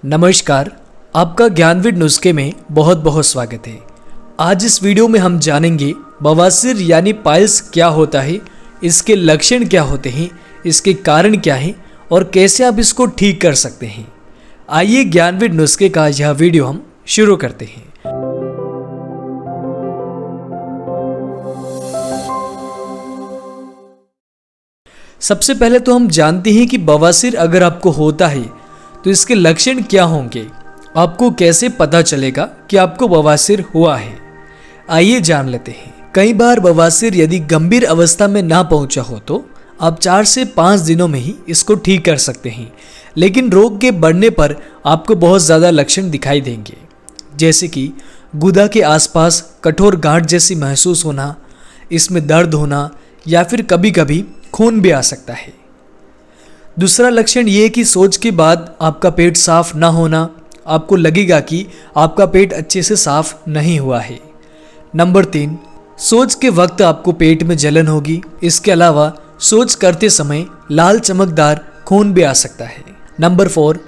नमस्कार, आपका ज्ञानविद नुस्खे में बहुत बहुत स्वागत है। आज इस वीडियो में हम जानेंगे बवासीर यानी पाइल्स क्या होता है, इसके लक्षण क्या होते हैं, इसके कारण क्या हैं और कैसे आप इसको ठीक कर सकते हैं। आइए ज्ञानविद नुस्खे का यह वीडियो हम शुरू करते हैं। सबसे पहले तो हम जानते हैं कि बवासीर अगर आपको होता है तो इसके लक्षण क्या होंगे, आपको कैसे पता चलेगा कि आपको बवासीर हुआ है। आइए जान लेते हैं। कई बार बवासीर यदि गंभीर अवस्था में ना पहुंचा हो तो आप 4 से 5 दिनों में ही इसको ठीक कर सकते हैं, लेकिन रोग के बढ़ने पर आपको बहुत ज़्यादा लक्षण दिखाई देंगे, जैसे कि गुदा के आसपास कठोर गांठ जैसी महसूस होना, इसमें दर्द होना या फिर कभी कभी खून भी आ सकता है। दूसरा लक्षण ये है कि शौच के बाद आपका पेट साफ ना होना, आपको लगेगा कि आपका पेट अच्छे से साफ नहीं हुआ है। नंबर 3, शौच के वक्त आपको पेट में जलन होगी। इसके अलावा शौच करते समय लाल चमकदार खून भी आ सकता है। नंबर 4,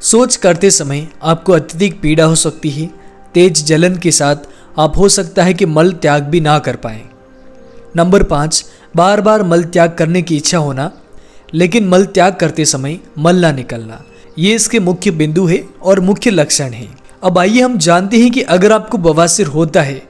शौच करते समय आपको अत्यधिक पीड़ा हो सकती है। तेज जलन के साथ आप हो सकता है कि मल त्याग भी ना कर पाएं। नंबर 5, बार बार मल त्याग करने की इच्छा होना, लेकिन मल त्याग करते समय मल ना निकलना, ये इसके मुख्य बिंदु है और मुख्य लक्षण है। अब आइए हम जानते हैं कि अगर आपको बवासीर होता है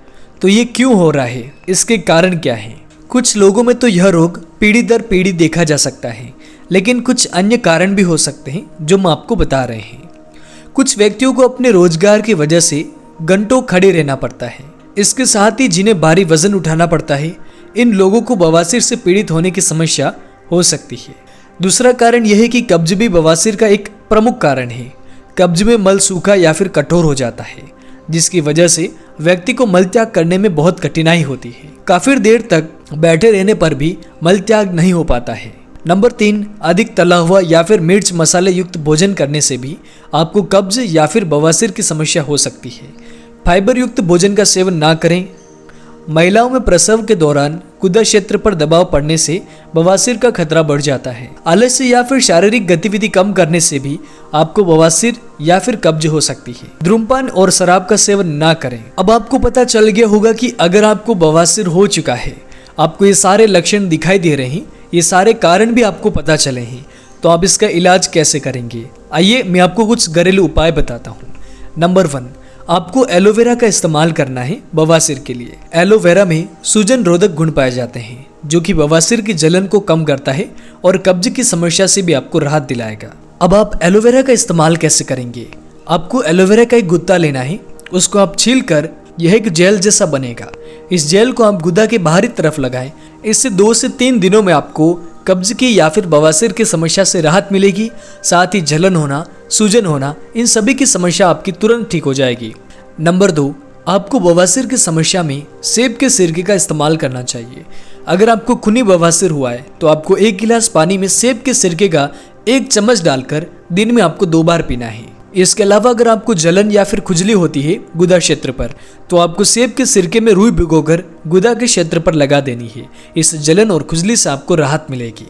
तो ये क्यों हो रहा है, इसके कारण क्या है। कुछ लोगों में तो यह रोग पीढ़ी दर पीढ़ी देखा जा सकता है, लेकिन कुछ अन्य कारण भी हो सकते हैं जो हम आपको बता रहे हैं। कुछ व्यक्तियों को अपने रोजगार की वजह से घंटों खड़े रहना पड़ता है। इसके साथ ही जिन्हें भारी वजन उठाना पड़ता है, इन लोगों को बवासीर से पीड़ित होने की समस्या हो सकती है। दूसरा कारण यह है कि कब्ज भी बवासीर का एक प्रमुख कारण है। कब्ज में मल सूखा या फिर कठोर हो जाता है, जिसकी वजह से व्यक्ति को मल त्याग करने में बहुत कठिनाई होती है। काफी देर तक बैठे रहने पर भी मल त्याग नहीं हो पाता है। नंबर 3, अधिक तला हुआ या फिर मिर्च मसाले युक्त भोजन करने से भी आपको कब्ज या फिर बवासीर की समस्या हो सकती है। फाइबर युक्त भोजन का सेवन ना करें। महिलाओं में प्रसव के दौरान गुदा क्षेत्र पर दबाव पड़ने से बवासीर का खतरा बढ़ जाता है। आलस्य या फिर शारीरिक गतिविधि कम करने से भी आपको बवासीर या फिर कब्ज हो सकती है। धूम्रपान और शराब का सेवन ना करें। अब आपको पता चल गया होगा कि अगर आपको बवासीर हो चुका है, आपको ये सारे लक्षण दिखाई दे रहे हैं, ये सारे कारण भी आपको पता चले हैं, तो आप इसका इलाज कैसे करेंगे। आइए मैं आपको कुछ घरेलू उपाय बताता हूँ। नंबर 1, आपको एलोवेरा का इस्तेमाल करना है बवासीर के लिए। एलोवेरा में सूजन रोधक गुण पाए जाते हैं, जो कि बवासीर की जलन को कम करता है और कब्ज की समस्या से भी आपको राहत दिलाएगा। अब आप एलोवेरा का इस्तेमाल कैसे करेंगे। आपको एलोवेरा का एक गुत्ता लेना है, उसको आप छील कर यह एक जेल जैसा बनेगा। इस जेल को आप गुदा के बाहरी तरफ लगाएं। इससे 2 से 3 दिनों में आपको कब्ज की या फिर बवासीर की समस्या से राहत मिलेगी। साथ ही जलन होना, सूजन होना, इन सभी की समस्या आपकी तुरंत ठीक हो जाएगी। नंबर 2, आपको बवासीर की समस्या में सेब के सिरके का इस्तेमाल करना चाहिए। अगर आपको खूनी बवासीर हुआ है तो आपको 1 गिलास पानी में सेब के सिरके का 1 चम्मच डालकर दिन में आपको 2 बार पीना है। इसके अलावा अगर आपको जलन या फिर खुजली होती है गुदा क्षेत्र पर, तो आपको सेब के सिरके में रुई भिगोकर गुदा के क्षेत्र पर लगा देनी है। इस जलन और खुजली से आपको राहत मिलेगी।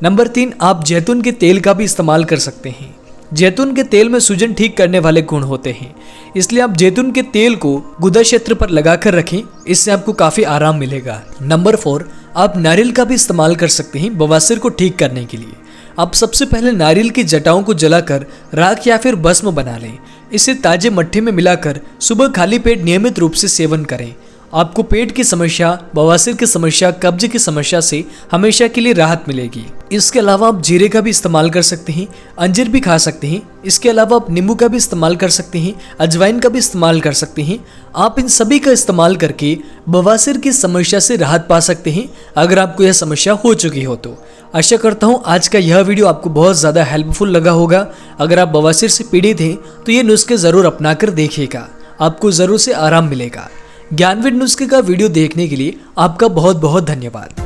नंबर 3, आप जैतून के तेल का भी इस्तेमाल कर सकते हैं। जैतून के तेल में सूजन ठीक करने वाले गुण होते हैं, इसलिए आप जैतून के तेल को गुदा क्षेत्र पर लगाकर रखें, इससे आपको काफी आराम मिलेगा। नंबर 4, आप नारियल का भी इस्तेमाल कर सकते हैं बवासीर को ठीक करने के लिए। आप सबसे पहले नारियल की जटाओं को जलाकर राख या फिर भस्म बना लें। इसे ताजे मट्ठे में मिलाकर सुबह खाली पेट नियमित रूप से सेवन करें। आपको पेट की समस्या, बवासीर की समस्या, कब्ज की समस्या से हमेशा के लिए राहत मिलेगी। इसके अलावा आप जीरे का भी इस्तेमाल कर सकते हैं, अंजीर भी खा सकते हैं। इसके अलावा आप नींबू का भी इस्तेमाल कर सकते हैं, अजवाइन का भी इस्तेमाल कर सकते हैं। आप इन सभी का इस्तेमाल करके बवासीर की समस्या से राहत पा सकते हैं, अगर आपको यह समस्या हो चुकी हो तो। आशा करता हूँ आज का यह वीडियो आपको बहुत ज़्यादा हेल्पफुल लगा होगा। अगर आप बवासीर से पीड़ित हैं तो ये नुस्खे ज़रूर अपना कर देखिएगा, आपको ज़रूर से आराम मिलेगा। ज्ञानविद नुस्खे का वीडियो देखने के लिए आपका बहुत बहुत धन्यवाद।